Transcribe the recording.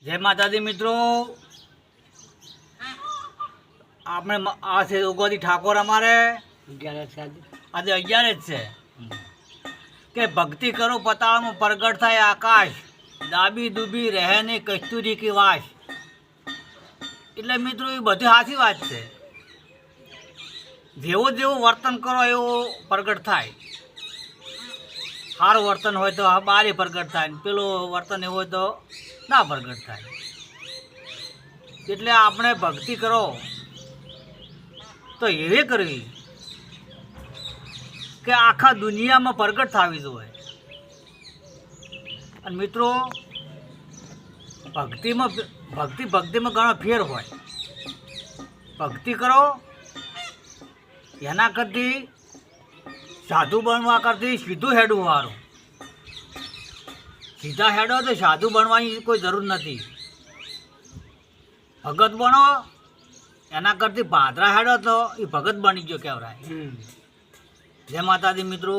જય માતાજી મિત્રો, આપણે આ છે ઉગોતી ઠાકોર. અમારે આજે 11 જ છે કે ભક્તિ કરો પતાળમાં પ્રગટ થાય આકાશ, દાબી દુબી રહે ને કસ્તુરી કી વાસ. એટલે મિત્રો એ બધી સાચી વાત છે. જેવું જેવું વર્તન કરો એવું પ્રગટ થાય. સારું વર્તન હોય તો બારે પ્રગટ થાય, ને પેલું વર્તન એવું હોય તો ના પ્રગટ થાય. એટલે આપણે ભક્તિ કરો તો એવી કરવી કે આખા દુનિયામાં પ્રગટ થવી જોઈએ. અને મિત્રો ભક્તિમાં ઘણો ફેર હોય. ભક્તિ કરો એના કરતી સાધુ બનવા કરતી સીધું હેડવું સારું. સીધા હેડો તો સાધુ બનવાની કોઈ જરૂર નથી. ભગત બનો એના કરતી પાદરા હેડો તો એ ભગત બની ગયો કહેવાય. જય માતાજી મિત્રો.